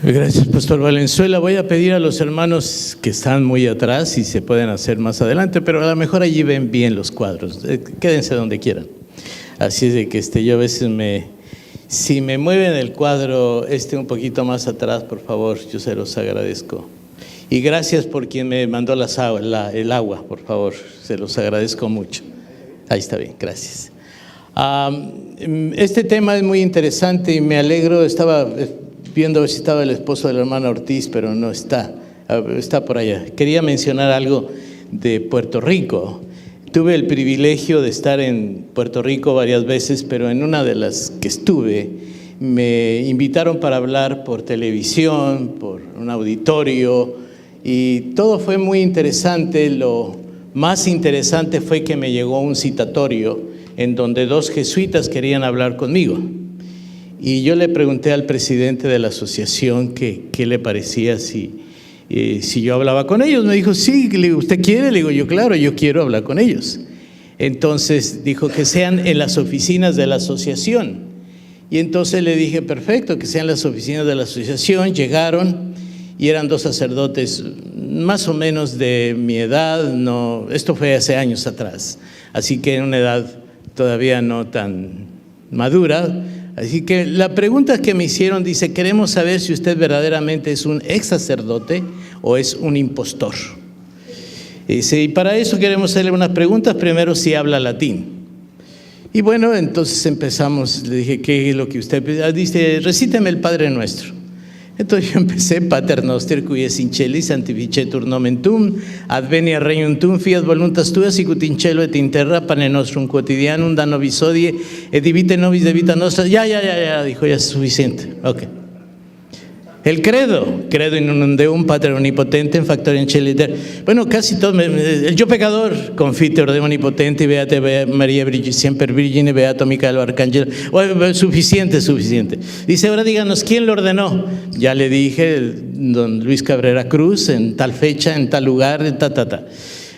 Gracias, Pastor Valenzuela. Voy a pedir a los hermanos que están muy atrás si se pueden hacer más adelante, pero a lo mejor allí ven bien los cuadros. Quédense donde quieran. Así es de que yo a veces si me mueven el cuadro un poquito más atrás, por favor, yo se los agradezco. Y gracias por quien me mandó el agua, por favor, se los agradezco mucho. Ahí está bien, gracias. Este tema es muy interesante y me alegro. Estaba viendo a ver si estaba el esposo de la hermana Ortiz, pero no está, está por allá. Quería mencionar algo de Puerto Rico. Tuve el privilegio de estar en Puerto Rico varias veces, pero en una de las que estuve, me invitaron para hablar por televisión, por un auditorio, y todo fue muy interesante. Lo más interesante fue que me llegó un citatorio en donde 2 jesuitas querían hablar conmigo. Y yo le pregunté al presidente de la asociación qué le parecía si yo hablaba con ellos. Me dijo, sí, ¿usted quiere? Le digo, yo claro, yo quiero hablar con ellos. Entonces dijo que sean en las oficinas de la asociación. Y entonces le dije, perfecto, que sean las oficinas de la asociación. Llegaron y eran 2 sacerdotes más o menos de mi edad. No, esto fue hace años atrás, así que en una edad todavía no tan madura. Así que la pregunta que me hicieron dice, queremos saber si usted verdaderamente es un ex sacerdote o es un impostor. Dice, y para eso queremos hacerle unas preguntas. Primero, si habla latín. Y bueno, entonces empezamos. Le dije, ¿qué es lo que usted dice? Recíteme el Padre Nuestro. Entonces yo empecé, Pater noster, qui es in celi, sanctificetur nomen tuum, advenia regnum tuum, fiat voluntas tua, sicut in cielo et in terra, pane nostrum quotidianum, da nobis hodie, et divite nobis de vita nostra. Ya, dijo, ya es suficiente. Ok. El credo in unum Deum, Pater omnipotentem, factorem celi et terra. Bueno, casi todo, el yo pecador, confiteor de omnipotente, beate María siempre virgine, beato Micael arcángel. Bueno, suficiente. Dice, ahora díganos, ¿quién lo ordenó? Ya le dije, don Luis Cabrera Cruz, en tal fecha, en tal lugar,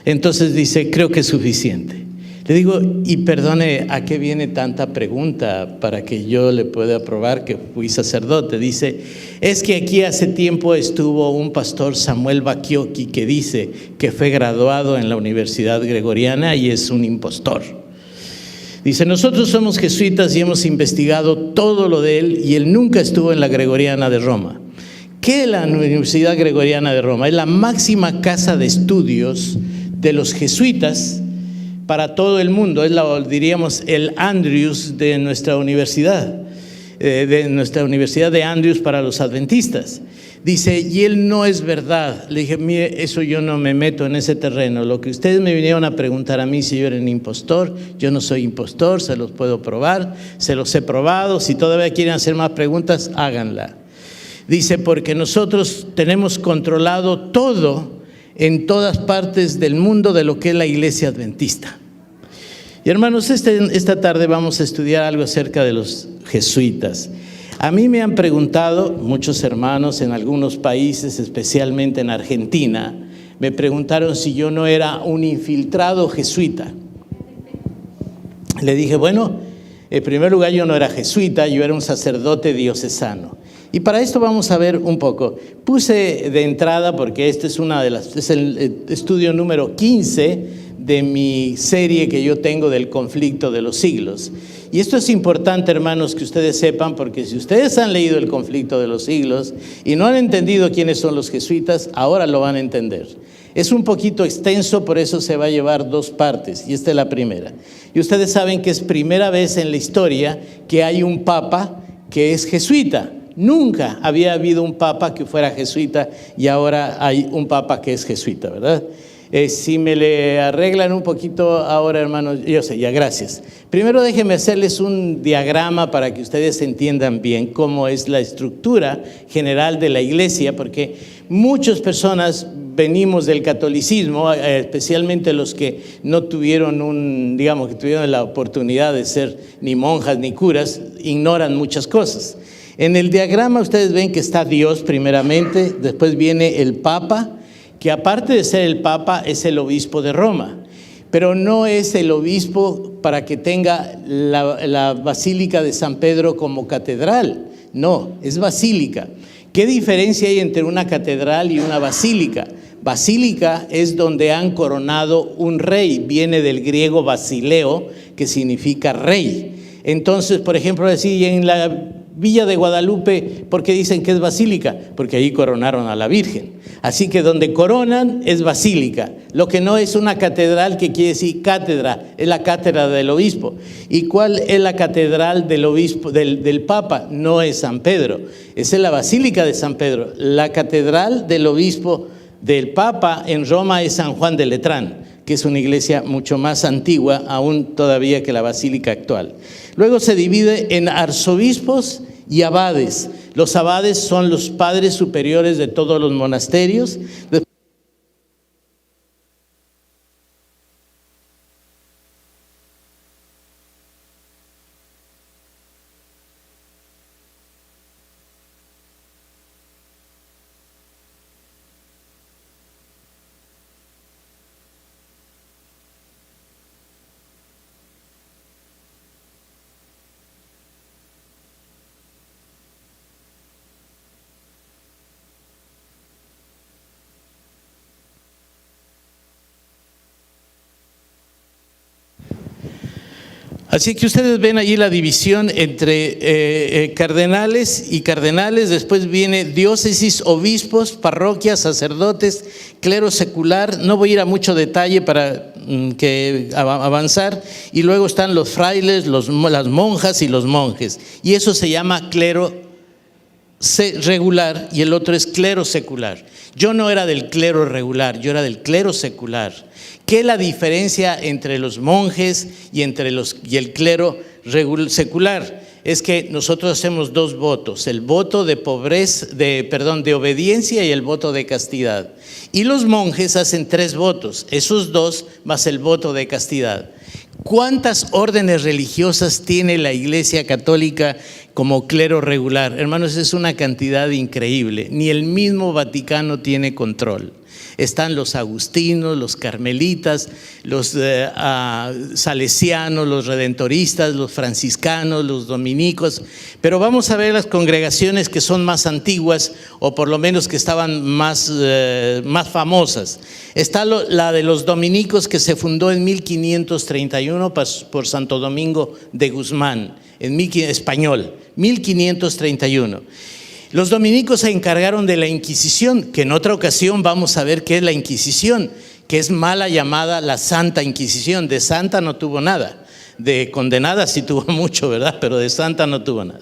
Entonces dice, creo que es suficiente. Le digo, y perdone, ¿a qué viene tanta pregunta para que yo le pueda probar que fui sacerdote? Dice, es que aquí hace tiempo estuvo un pastor, Samuel Bacchiocchi, que dice que fue graduado en la Universidad Gregoriana y es un impostor. Dice, nosotros somos jesuitas y hemos investigado todo lo de él y él nunca estuvo en la Gregoriana de Roma. ¿Qué es la Universidad Gregoriana de Roma? Es la máxima casa de estudios de los jesuitas para todo el mundo. Es diríamos el Andrews de nuestra universidad, de Andrews para los adventistas. Dice, y él no es verdad. Le dije, mire, eso yo no me meto en ese terreno. Lo que ustedes me vinieron a preguntar a mí si yo era un impostor, yo no soy impostor, se los puedo probar, se los he probado. Si todavía quieren hacer más preguntas, háganla. Dice, porque nosotros tenemos controlado todo en todas partes del mundo de lo que es la iglesia adventista. Y hermanos, esta tarde vamos a estudiar algo acerca de los jesuitas. A mí me han preguntado muchos hermanos en algunos países, especialmente en Argentina, me preguntaron si yo no era un infiltrado jesuita. Le dije, bueno, en primer lugar yo no era jesuita, yo era un sacerdote diocesano. Y para esto vamos a ver un poco. Puse de entrada, porque este es el estudio número 15 de mi serie que yo tengo del conflicto de los siglos. Y esto es importante, hermanos, que ustedes sepan, porque si ustedes han leído el conflicto de los siglos y no han entendido quiénes son los jesuitas, ahora lo van a entender. Es un poquito extenso, por eso se va a llevar 2 partes, y esta es la primera. Y ustedes saben que es primera vez en la historia que hay un papa que es jesuita. Nunca había habido un papa que fuera jesuita y ahora hay un papa que es jesuita, ¿verdad? Si me le arreglan un poquito ahora, hermanos, yo sé, ya, gracias. Primero déjenme hacerles un diagrama para que ustedes entiendan bien cómo es la estructura general de la iglesia, porque muchas personas venimos del catolicismo, especialmente los que no tuvieron que tuvieron la oportunidad de ser ni monjas ni curas, ignoran muchas cosas. En el diagrama ustedes ven que está Dios primeramente, después viene el Papa, que aparte de ser el Papa es el obispo de Roma, pero no es el obispo para que tenga la Basílica de San Pedro como catedral, no, es basílica. ¿Qué diferencia hay entre una catedral y una basílica? Basílica es donde han coronado un rey, viene del griego basileo, que significa rey. Entonces, por ejemplo, decir, en la Villa de Guadalupe, ¿por qué dicen que es basílica? Porque ahí coronaron a la Virgen. Así que donde coronan es basílica. Lo que no es una catedral, que quiere decir cátedra, es la cátedra del obispo. ¿Y cuál es la catedral del obispo, del Papa? No es San Pedro, esa es la Basílica de San Pedro. La catedral del obispo del Papa en Roma es San Juan de Letrán, que es una iglesia mucho más antigua aún todavía que la basílica actual. Luego se divide en arzobispos y abades. Los abades son los padres superiores de todos los monasterios. Así que ustedes ven allí la división entre cardenales y cardenales, después viene diócesis, obispos, parroquias, sacerdotes, clero secular. No voy a ir a mucho detalle para avanzar. Y luego están los frailes, las monjas y los monjes. Y eso se llama clero regular y el otro es clero secular. Yo no era del clero regular, yo era del clero secular. ¿Qué es la diferencia entre los monjes y el clero secular? Es que nosotros hacemos dos votos, el voto de obediencia y el voto de castidad. Y los monjes hacen 3 votos, esos 2 más el voto de castidad. ¿Cuántas órdenes religiosas tiene la Iglesia Católica como clero regular? Hermanos, es una cantidad increíble. Ni el mismo Vaticano tiene control. Están los agustinos, los carmelitas, los salesianos, los redentoristas, los franciscanos, los dominicos. Pero vamos a ver las congregaciones que son más antiguas o por lo menos que estaban más famosas. Está la de los dominicos, que se fundó en 1531 por Santo Domingo de Guzmán, español, 1531. Los dominicos se encargaron de la Inquisición, que en otra ocasión vamos a ver qué es la Inquisición, que es mala llamada la Santa Inquisición. De santa no tuvo nada, de condenada sí tuvo mucho, ¿verdad? Pero de santa no tuvo nada.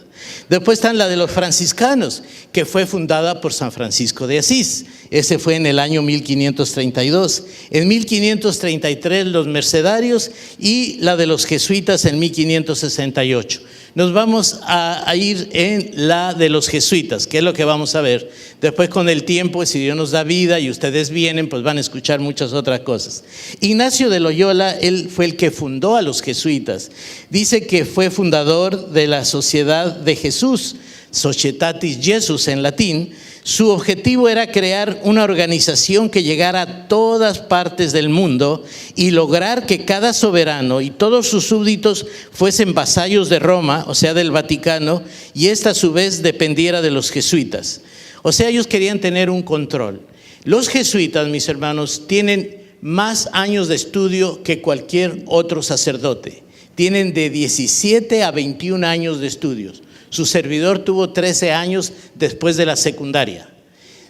Después están la de los franciscanos, que fue fundada por San Francisco de Asís. Ese fue en el año 1532. En 1533 los mercedarios y la de los jesuitas en 1568. Nos vamos a ir en la de los jesuitas, que es lo que vamos a ver. Después, con el tiempo, si Dios nos da vida y ustedes vienen, pues van a escuchar muchas otras cosas. Ignacio de Loyola, él fue el que fundó a los jesuitas. Dice que fue fundador de la Sociedad de Jesús, Societatis Jesus en latín. Su objetivo era crear una organización que llegara a todas partes del mundo y lograr que cada soberano y todos sus súbditos fuesen vasallos de Roma, o sea, del Vaticano, y esta a su vez dependiera de los jesuitas. O sea, ellos querían tener un control. Los jesuitas, mis hermanos, tienen más años de estudio que cualquier otro sacerdote. Tienen de 17 a 21 años de estudios. Su servidor tuvo 13 años después de la secundaria.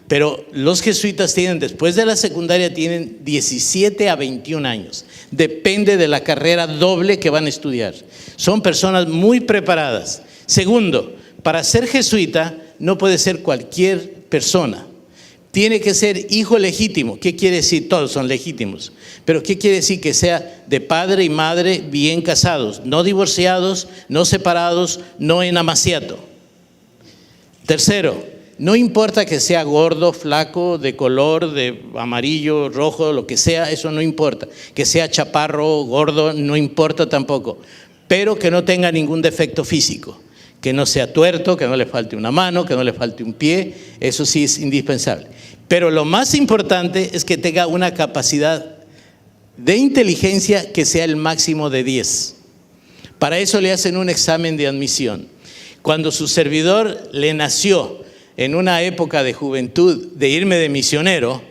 Pero los jesuitas después de la secundaria, tienen 17 a 21 años. Depende de la carrera doble que van a estudiar. Son personas muy preparadas. Segundo, para ser jesuita no puede ser cualquier persona. Tiene que ser hijo legítimo. ¿Qué quiere decir? Todos son legítimos. Pero ¿qué quiere decir? Que sea de padre y madre bien casados, no divorciados, no separados, no en amaciato. Tercero, no importa que sea gordo, flaco, de color, de amarillo, rojo, lo que sea, eso no importa. Que sea chaparro, gordo, no importa tampoco. Pero que no tenga ningún defecto físico. Que no sea tuerto, que no le falte una mano, que no le falte un pie, eso sí es indispensable. Pero lo más importante es que tenga una capacidad de inteligencia que sea el máximo de 10. Para eso le hacen un examen de admisión. Cuando su servidor le nació en una época de juventud de irme de misionero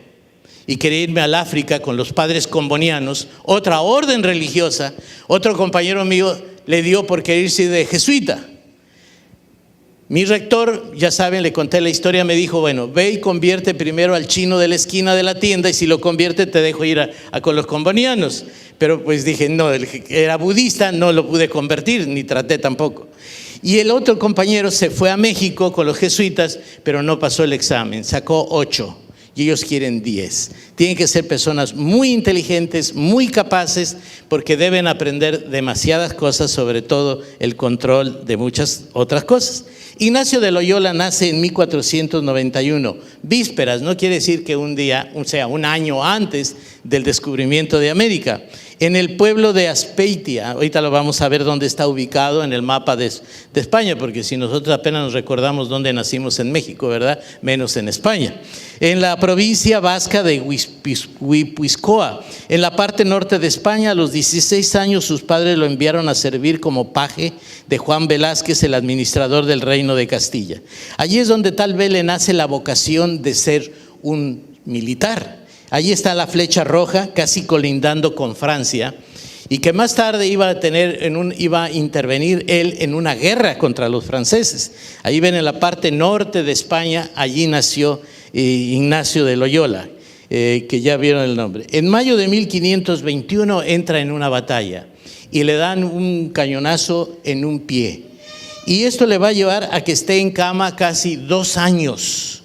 y quería irme al África con los padres combonianos, otra orden religiosa. Otro compañero mío le dio por querer irse de jesuita. Mi rector, ya saben, le conté la historia, me dijo, bueno, ve y convierte primero al chino de la esquina de la tienda y si lo convierte te dejo ir con los combonianos. Pero pues dije, no, era budista, no lo pude convertir, ni traté tampoco. Y el otro compañero se fue a México con los jesuitas, pero no pasó el examen, sacó 8 y ellos quieren 10. Tienen que ser personas muy inteligentes, muy capaces, porque deben aprender demasiadas cosas, sobre todo el control de muchas otras cosas. Ignacio de Loyola nace en 1491, vísperas, no quiere decir que un día, o sea, un año antes del descubrimiento de América, en el pueblo de Azpeitia. Ahorita lo vamos a ver dónde está ubicado en el mapa de España, porque si nosotros apenas nos recordamos dónde nacimos en México, ¿verdad? Menos en España. En la provincia vasca de Guipúzcoa, en la parte norte de España. A los 16 años sus padres lo enviaron a servir como paje de Juan Velázquez, el administrador del reino de Castilla. Allí es donde tal vez le nace la vocación de ser un militar. Allí está la Flecha Roja, casi colindando con Francia, y que más tarde iba a intervenir él en una guerra contra los franceses. Ahí ven en la parte norte de España, allí nació Ignacio de Loyola, que ya vieron el nombre. En mayo de 1521 entra en una batalla y le dan un cañonazo en un pie. Y esto le va a llevar a que esté en cama casi 2 años,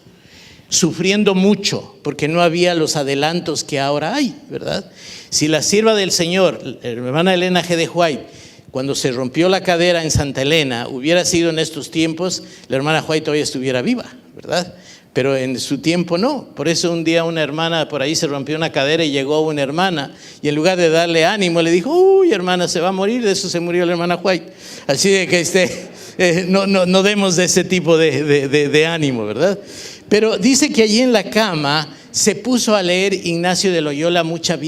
sufriendo mucho, porque no había los adelantos que ahora hay, ¿verdad? Si la sierva del Señor, la hermana Elena G. de White, cuando se rompió la cadera en Santa Elena, hubiera sido en estos tiempos, la hermana White todavía estuviera viva, ¿verdad? Pero en su tiempo no. Por eso un día una hermana por ahí se rompió una cadera y llegó una hermana y en lugar de darle ánimo le dijo, uy, hermana, se va a morir. De eso se murió la hermana White. Así de que no demos de ese tipo de ánimo, ¿verdad? Pero dice que allí en la cama se puso a leer Ignacio de Loyola muchas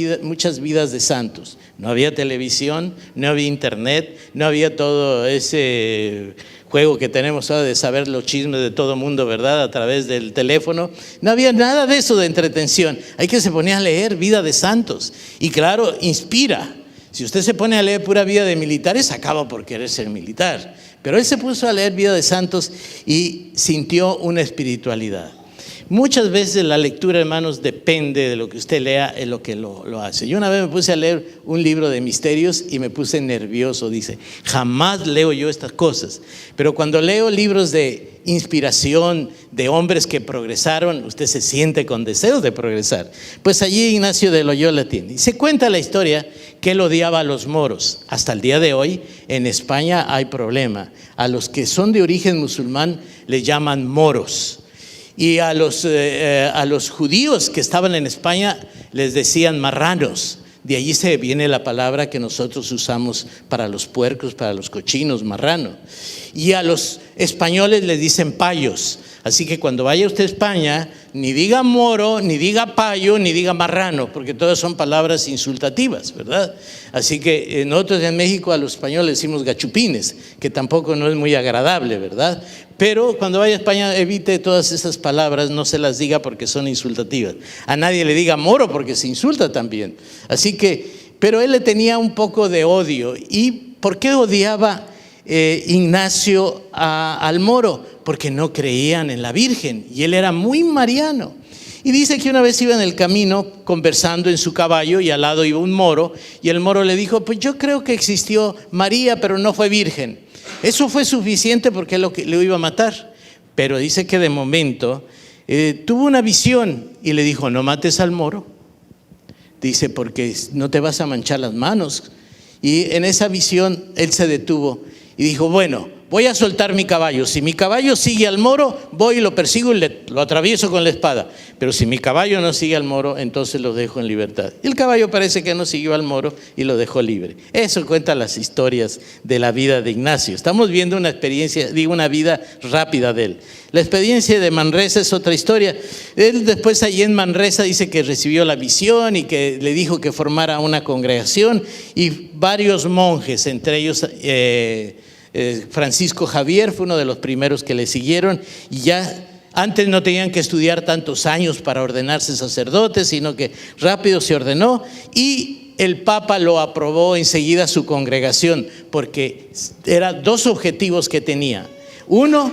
vidas de santos. No había televisión, no había internet, no había todo ese juego que tenemos ahora de saber los chismes de todo mundo, ¿verdad? A través del teléfono. No había nada de eso de entretención. Hay que se ponía a leer vida de santos. Y claro, inspira. Si usted se pone a leer pura vida de militares, acaba por querer ser militar. Pero él se puso a leer vida de santos y sintió una espiritualidad. Muchas veces la lectura, hermanos, depende de lo que usted lea, en lo que lo hace. Yo una vez me puse a leer un libro de misterios y me puse nervioso. Dice, jamás leo yo estas cosas. Pero cuando leo libros de inspiración de hombres que progresaron, usted se siente con deseos de progresar. Pues allí Ignacio de Loyola tiene. Y se cuenta la historia que él odiaba a los moros. Hasta el día de hoy en España hay problema. A los que son de origen musulmán les llaman moros. Y a los judíos que estaban en España les decían marranos. De allí se viene la palabra que nosotros usamos para los puercos, para los cochinos, marrano. Y a los españoles les dicen payos. Así que cuando vaya usted a España, ni diga moro, ni diga payo, ni diga marrano, porque todas son palabras insultativas, ¿verdad? Así que nosotros en México a los españoles decimos gachupines, que tampoco no es muy agradable, ¿verdad? Pero cuando vaya a España evite todas esas palabras, no se las diga porque son insultativas. A nadie le diga moro porque se insulta también. Así que, pero él le tenía un poco de odio. ¿Y por qué odiaba Ignacio al moro? Porque no creían en la Virgen y él era muy mariano. Y dice que una vez iba en el camino conversando en su caballo y al lado iba un moro y el moro le dijo, pues yo creo que existió María pero no fue virgen. Eso fue suficiente porque lo iba a matar. Pero dice que de momento tuvo una visión y le dijo, no mates al moro. Dice, porque no te vas a manchar las manos. Y en esa visión él se detuvo y dijo, bueno, voy a soltar mi caballo. Si mi caballo sigue al moro, voy y lo persigo y lo atravieso con la espada. Pero si mi caballo no sigue al moro, entonces lo dejo en libertad. Y el caballo parece que no siguió al moro y lo dejó libre. Eso cuenta las historias de la vida de Ignacio. Estamos viendo una vida rápida de él. La experiencia de Manresa es otra historia. Él después allí en Manresa dice que recibió la visión y que le dijo que formara una congregación y varios monjes, entre ellos Francisco Javier fue uno de los primeros que le siguieron y ya Antes no tenían que estudiar tantos años para ordenarse sacerdotes, sino que rápido se ordenó y el Papa lo aprobó enseguida a su congregación, porque eran dos objetivos que tenía. Uno,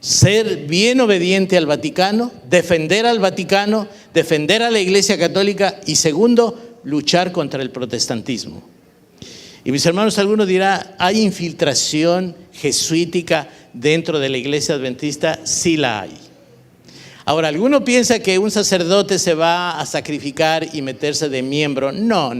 ser bien obediente al Vaticano, defender al Vaticano, defender a la Iglesia Católica, y segundo, luchar contra el protestantismo. Y mis hermanos, algunos dirán, ¿hay infiltración jesuítica dentro de la Iglesia Adventista? Sí la hay. Ahora, alguno piensa que un sacerdote se va a sacrificar y meterse de miembro. No.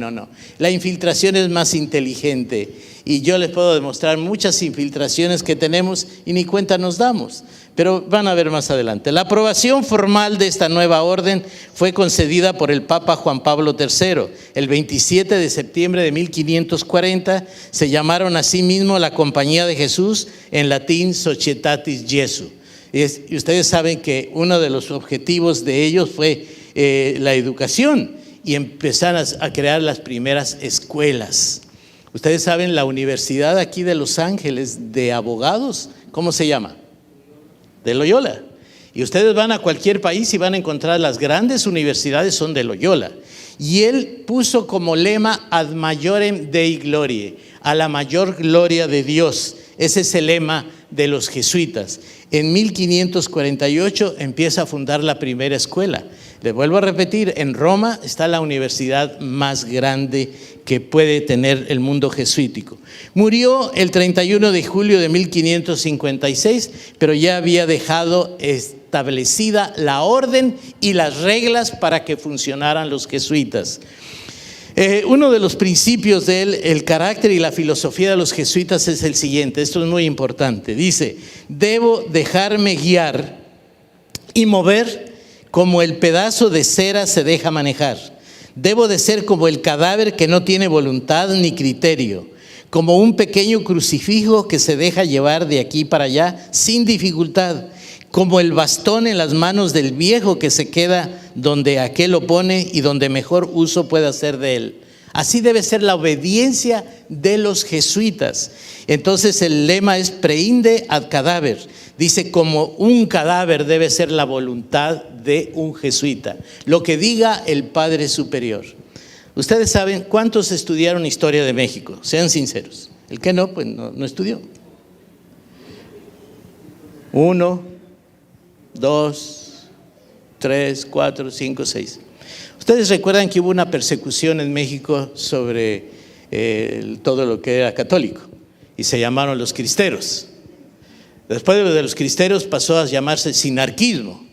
La infiltración es más inteligente. Y yo les puedo demostrar muchas infiltraciones que tenemos y ni cuenta nos damos. Pero van a ver más adelante. La aprobación formal de esta nueva orden fue concedida por el Papa Juan Pablo III. El 27 de septiembre de 1540 se llamaron a sí mismos la Compañía de Jesús, en latín Societatis Jesu. Y ustedes saben que uno de los objetivos de ellos fue la educación, y empezar a crear las primeras escuelas. Ustedes saben, la Universidad aquí de Los Ángeles de abogados, ¿cómo se llama? De Loyola. Y ustedes van a cualquier país y van a encontrar las grandes universidades son de Loyola. Y él puso como lema ad maiorem Dei gloriae, a la mayor gloria de Dios. Ese es el lema de los jesuitas. En 1548 empieza a fundar la primera escuela. Les vuelvo a repetir, en Roma está la universidad más grande que puede tener el mundo jesuítico. Murió el 31 de julio de 1556, pero ya había dejado establecida la orden y las reglas para que funcionaran los jesuitas. Uno de los principios de él, el carácter y la filosofía de los jesuitas es el siguiente. Esto es muy importante. Dice: debo dejarme guiar y mover como el pedazo de cera se deja manejar. Debo de ser como el cadáver que no tiene voluntad ni criterio, como un pequeño crucifijo que se deja llevar de aquí para allá sin dificultad, como el bastón en las manos del viejo que se queda donde aquel lo pone y donde mejor uso puede hacer de él. Así debe ser la obediencia de los jesuitas. Entonces el lema es preinde ad cadáver. Dice, como un cadáver debe ser la voluntad de un jesuita. Lo que diga el Padre Superior. Ustedes saben cuántos estudiaron historia de México. Sean sinceros. El que no, pues no estudió. 1, 2, 3, 4, 5, 6. Ustedes recuerdan que hubo una persecución en México sobre todo lo que era católico, y se llamaron los cristeros. Después de los cristeros pasó a llamarse sinarquismo.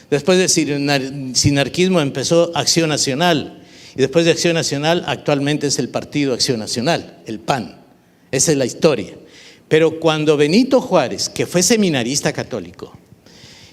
Después de sinarquismo empezó Acción Nacional, y después de Acción Nacional actualmente es el Partido Acción Nacional, el PAN. Esa es la historia. Pero cuando Benito Juárez, que fue seminarista católico,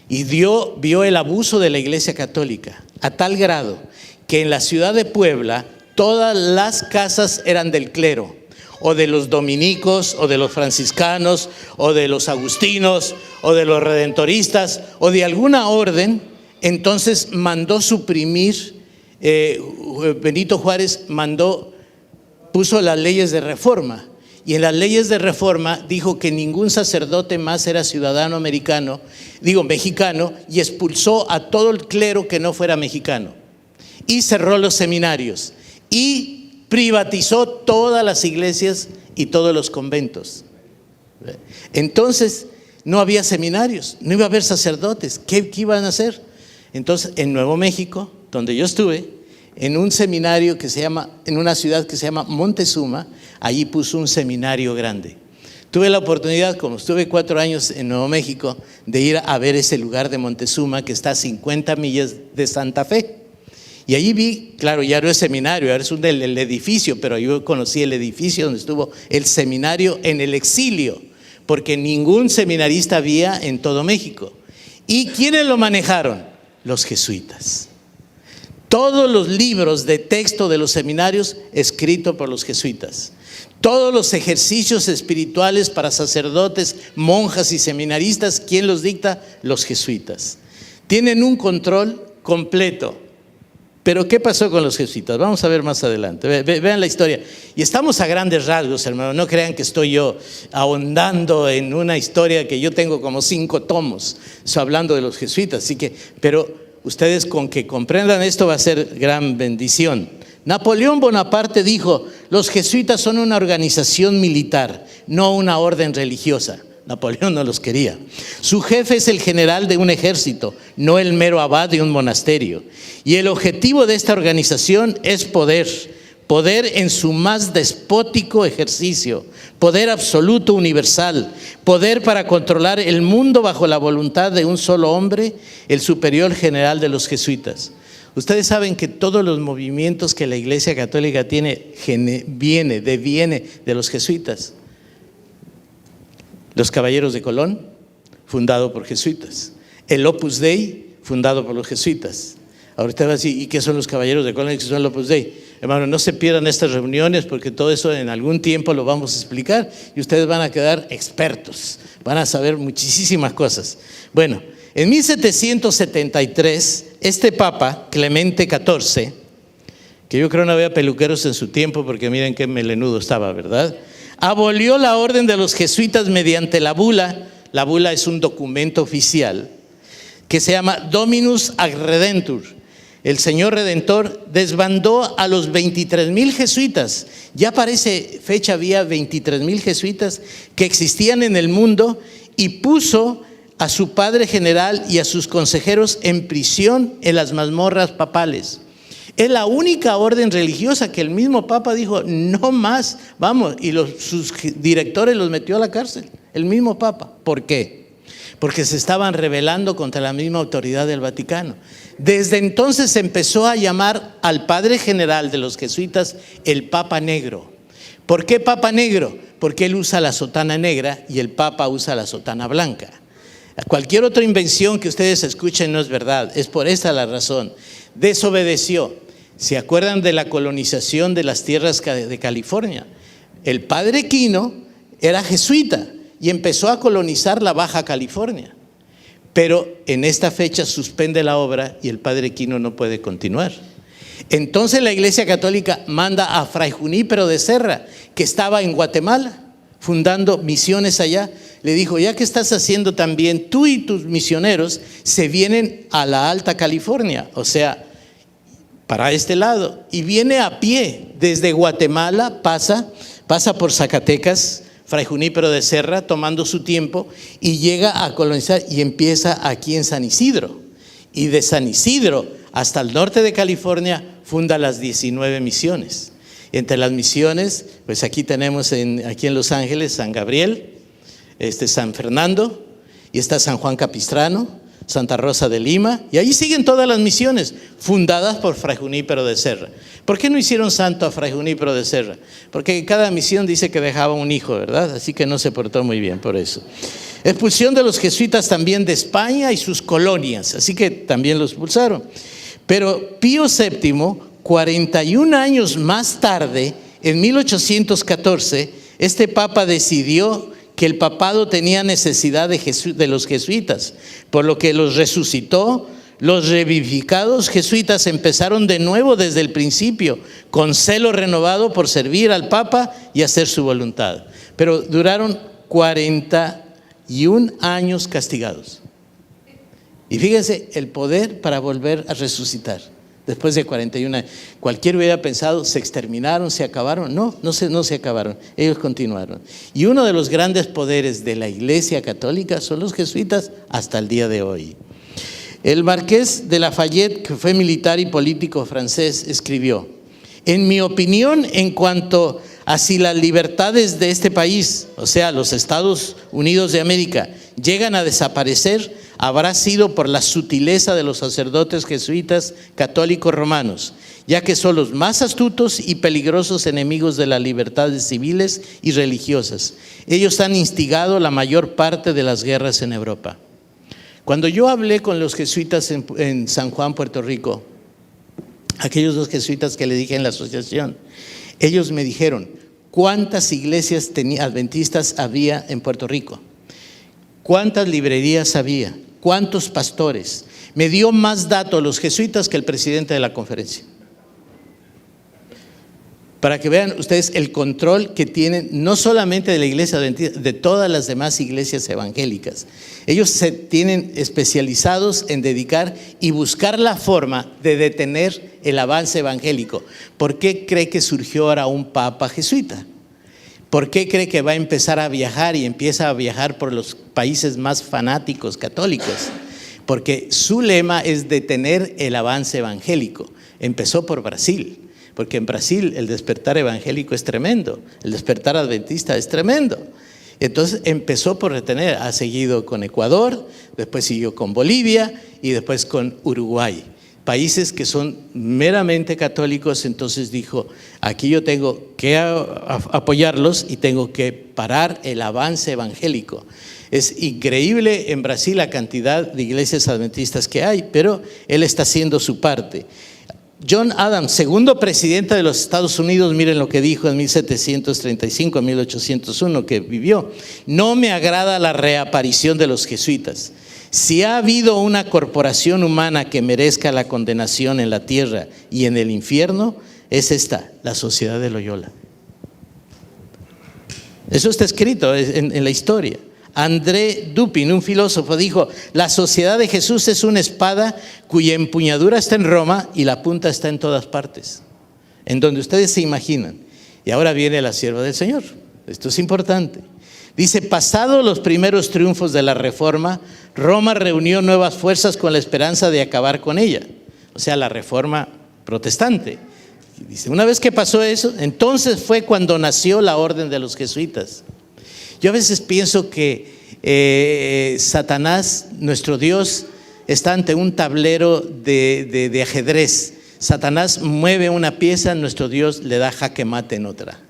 y vio el abuso de la Iglesia Católica a tal grado que en la ciudad de Puebla todas las casas eran del clero, o de los dominicos, o de los franciscanos, o de los agustinos, o de los redentoristas, o de alguna orden. Entonces mandó suprimir, Benito Juárez puso las leyes de reforma. Y en las leyes de reforma dijo que ningún sacerdote más era ciudadano mexicano, y expulsó a todo el clero que no fuera mexicano. Y cerró los seminarios. Y privatizó todas las iglesias y todos los conventos. Entonces no había seminarios, no iba a haber sacerdotes. ¿Qué iban a hacer? Entonces en Nuevo México, donde yo estuve, en un seminario en una ciudad que se llama Montezuma, allí puso un seminario grande. Tuve la oportunidad, como estuve 4 años en Nuevo México, de ir a ver ese lugar de Montezuma que está a 50 millas de Santa Fe. Y allí vi, claro, ya no es seminario, ahora es el edificio, pero yo conocí el edificio donde estuvo el seminario en el exilio, porque ningún seminarista había en todo México. ¿Y quiénes lo manejaron? Los jesuitas. Todos los libros de texto de los seminarios escritos por los jesuitas. Todos los ejercicios espirituales para sacerdotes, monjas y seminaristas, ¿quién los dicta? Los jesuitas. Tienen un control completo Pero ¿qué pasó con los jesuitas? Vamos a ver más adelante. Vean la historia. Y estamos a grandes rasgos, hermano. No crean que estoy yo ahondando en una historia que yo tengo como 5 tomos, hablando de los jesuitas. Pero ustedes con que comprendan esto va a ser gran bendición. Napoleón Bonaparte dijo: los jesuitas son una organización militar, no una orden religiosa. Napoleón no los quería. Su jefe es el general de un ejército, no el mero abad de un monasterio. Y el objetivo de esta organización es poder en su más despótico ejercicio, poder absoluto universal, poder para controlar el mundo bajo la voluntad de un solo hombre, el superior general de los jesuitas. Ustedes saben que todos los movimientos que la Iglesia Católica tiene viene de los jesuitas. Los Caballeros de Colón, fundado por jesuitas. El Opus Dei, fundado por los jesuitas. Ahora usted va a decir: ¿y qué son los Caballeros de Colón y qué son el Opus Dei? Hermano, no se pierdan estas reuniones, porque todo eso en algún tiempo lo vamos a explicar y ustedes van a quedar expertos, van a saber muchísimas cosas. Bueno, en 1773, este Papa, Clemente XIV, que yo creo no había peluqueros en su tiempo, porque miren qué melenudo estaba, ¿verdad?, abolió la orden de los jesuitas mediante la bula. La bula es un documento oficial que se llama Dominus ad Redentur. El Señor Redentor desbandó a los 23,000 jesuitas. Ya para esa fecha había 23,000 jesuitas que existían en el mundo, y puso a su padre general y a sus consejeros en prisión en las mazmorras papales. Es la única orden religiosa que el mismo Papa dijo: no más, vamos, y sus directores los metió a la cárcel, el mismo Papa. ¿Por qué? Porque se estaban rebelando contra la misma autoridad del Vaticano. Desde entonces se empezó a llamar al padre general de los jesuitas el Papa Negro. ¿Por qué Papa Negro? Porque él usa la sotana negra y el Papa usa la sotana blanca. Cualquier otra invención que ustedes escuchen no es verdad. Es por esa la razón. Desobedeció. ¿Se acuerdan de la colonización de las tierras de California? El padre Quino era jesuita y empezó a colonizar la Baja California. Pero en esta fecha suspende la obra y el padre Quino no puede continuar. Entonces la Iglesia Católica manda a Fray Junípero de Serra, que estaba en Guatemala, fundando misiones allá. Le dijo: ya que estás haciendo también, tú y tus misioneros se vienen a la Alta California, o sea, para este lado, y viene a pie desde Guatemala, pasa por Zacatecas, Fray Junípero de Serra, tomando su tiempo, y llega a colonizar y empieza aquí en San Isidro. Y de San Isidro hasta el norte de California funda las 19 misiones. Entre las misiones, pues aquí tenemos aquí en Los Ángeles San Gabriel, San Fernando, y está San Juan Capistrano, Santa Rosa de Lima, y ahí siguen todas las misiones fundadas por Fray Junípero de Serra. ¿Por qué no hicieron santo a Fray Junípero de Serra? Porque cada misión dice que dejaba un hijo, ¿verdad? Así que no se portó muy bien por eso. Expulsión de los jesuitas también de España y sus colonias, así que también los expulsaron. Pero Pío VII, 41 años más tarde, en 1814, este Papa decidió que el papado tenía necesidad de los jesuitas, por lo que los resucitó. Los revivificados jesuitas empezaron de nuevo desde el principio, con celo renovado por servir al Papa y hacer su voluntad. Pero duraron 41 años castigados. Y fíjense el poder para volver a resucitar. Después de 41 años, cualquiera hubiera pensado: se exterminaron, se acabaron. No se acabaron, ellos continuaron. Y uno de los grandes poderes de la Iglesia Católica son los jesuitas hasta el día de hoy. El marqués de Lafayette, que fue militar y político francés, escribió: en mi opinión, en cuanto a si las libertades de este país, o sea, los Estados Unidos de América, llegan a desaparecer, habrá sido por la sutileza de los sacerdotes jesuitas católicos romanos, ya que son los más astutos y peligrosos enemigos de las libertades civiles y religiosas. Ellos han instigado la mayor parte de las guerras en Europa. Cuando yo hablé con los jesuitas en San Juan, Puerto Rico, aquellos 2 jesuitas que le dije en la asociación, ellos me dijeron: ¿cuántas iglesias adventistas había en Puerto Rico? ¿Cuántas librerías había? ¿Cuántos pastores? me dio más datos los jesuitas que el presidente de la conferencia. Para que vean ustedes el control que tienen, no solamente de la iglesia adventista, de todas las demás iglesias evangélicas. Ellos se tienen especializados en dedicar y buscar la forma de detener el avance evangélico. ¿Por qué cree que surgió ahora un papa jesuita? ¿Por qué cree que va a empezar a viajar y empieza a viajar por los países más fanáticos católicos? Porque su lema es detener el avance evangélico. Empezó por Brasil. Porque en Brasil el despertar evangélico es tremendo, el despertar adventista es tremendo. Entonces empezó por retener, ha seguido con Ecuador, después siguió con Bolivia y después con Uruguay. Países que son meramente católicos, entonces dijo, aquí yo tengo que apoyarlos y tengo que parar el avance evangélico. Es increíble en Brasil la cantidad de iglesias adventistas que hay, pero él está haciendo su parte. John Adams, segundo presidente de los Estados Unidos, miren lo que dijo en 1735 a 1801 que vivió. No me agrada la reaparición de los jesuitas. Si ha habido una corporación humana que merezca la condenación en la tierra y en el infierno, es esta, la Sociedad de Loyola. Eso está escrito en la historia. André Dupin, un filósofo, dijo: la sociedad de Jesús es una espada cuya empuñadura está en Roma y la punta está en todas partes, en donde ustedes se imaginan. Y ahora viene la sierva del Señor. Esto es importante. Dice: pasados los primeros triunfos de la Reforma, Roma reunió nuevas fuerzas con la esperanza de acabar con ella. O sea, la Reforma protestante. Dice: una vez que pasó eso, entonces fue cuando nació la orden de los jesuitas. Yo a veces pienso que Satanás, nuestro Dios, está ante un tablero de ajedrez. Satanás mueve una pieza, nuestro Dios le da jaque mate en otra.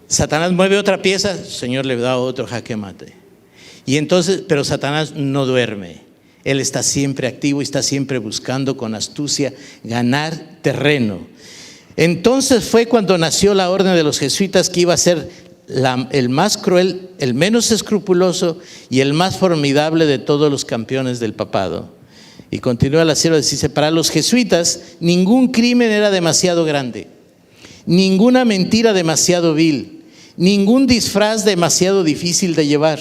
Satanás mueve otra pieza, el Señor le da otro jaque mate. Y entonces, pero Satanás no duerme. Él está siempre activo y está siempre buscando con astucia ganar terreno. Entonces fue cuando nació la orden de los jesuitas, que iba a ser el más cruel, el menos escrupuloso y el más formidable de todos los campeones del papado. Y continúa la sierva, dice: para los jesuitas ningún crimen era demasiado grande, ninguna mentira demasiado vil, ningún disfraz demasiado difícil de llevar.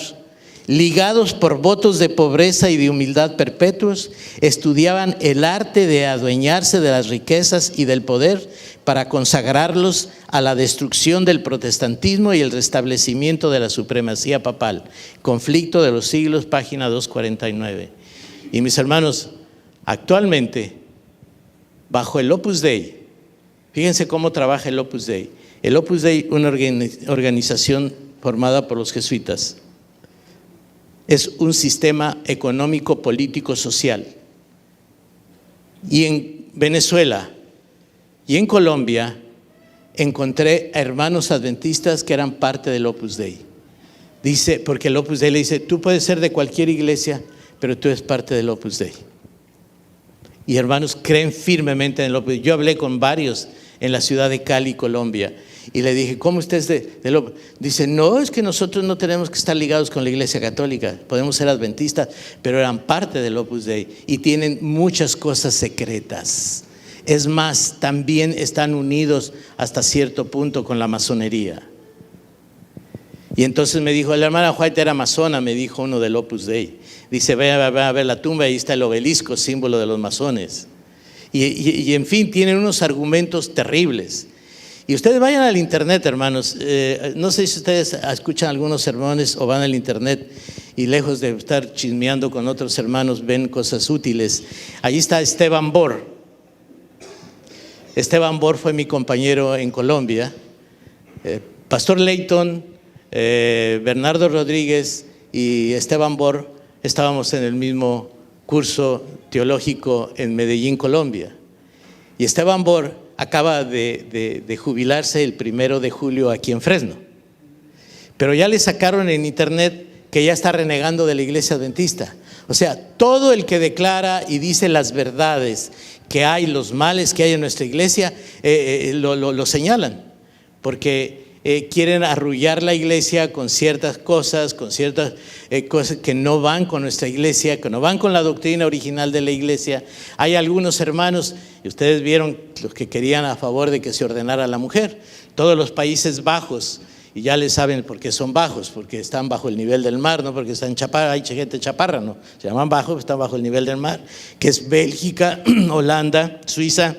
Ligados por votos de pobreza y de humildad perpetuos, estudiaban el arte de adueñarse de las riquezas y del poder para consagrarlos a la destrucción del protestantismo y el restablecimiento de la supremacía papal. Conflicto de los siglos, página 249. Y mis hermanos, actualmente, bajo el Opus Dei, fíjense cómo trabaja el Opus Dei. El Opus Dei, una organización formada por los jesuitas, es un sistema económico, político, social. Y en Venezuela y en Colombia encontré a hermanos adventistas que eran parte del Opus Dei. Dice, porque el Opus Dei le dice: tú puedes ser de cualquier iglesia, pero tú eres parte del Opus Dei. Y hermanos creen firmemente en el Opus Dei. Yo hablé con varios en la ciudad de Cali, Colombia, y le dije: ¿cómo usted es del Opus Dei? Dice: no, es que nosotros no tenemos que estar ligados con la iglesia católica, podemos ser adventistas, pero eran parte del Opus Dei y tienen muchas cosas secretas. Es más, también están unidos hasta cierto punto con la masonería. Y entonces me dijo: la hermana White era masona, me dijo uno del Opus Dei. Dice: ve a ver la tumba, ahí está el obelisco, símbolo de los masones. Y en fin, tienen unos argumentos terribles. Y ustedes vayan al internet, hermanos. No sé si ustedes escuchan algunos sermones o van al internet y lejos de estar chismeando con otros hermanos ven cosas útiles. Allí está Esteban Bor. Esteban Bor fue mi compañero en Colombia. Pastor Leighton, Bernardo Rodríguez y Esteban Bor estábamos en el mismo curso teológico en Medellín, Colombia. Y Esteban Bor acaba de jubilarse el 1 de julio aquí en Fresno. Pero ya le sacaron en internet que ya está renegando de la iglesia adventista. O sea, todo el que declara y dice las verdades que hay, los males que hay en nuestra iglesia, lo señalan. Porque quieren arrullar la iglesia con ciertas cosas que no van con nuestra iglesia, que no van con la doctrina original de la iglesia. Hay algunos hermanos, y ustedes vieron los que querían a favor de que se ordenara a la mujer. Todos los Países Bajos, y ya les saben por qué son bajos, porque están bajo el nivel del mar, no porque están chaparra, hay gente chaparra, no, se llaman bajos, están bajo el nivel del mar, que es Bélgica, Holanda, Suiza.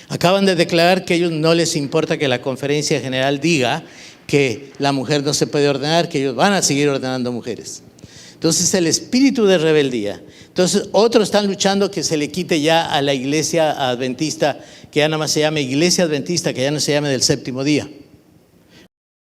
Acaban de declarar que a ellos no les importa que la conferencia general diga que la mujer no se puede ordenar, que ellos van a seguir ordenando mujeres. Entonces el espíritu de rebeldía. Entonces otros están luchando que se le quite ya a la iglesia adventista, que ya nada más se llame iglesia adventista, que ya no se llame del séptimo día.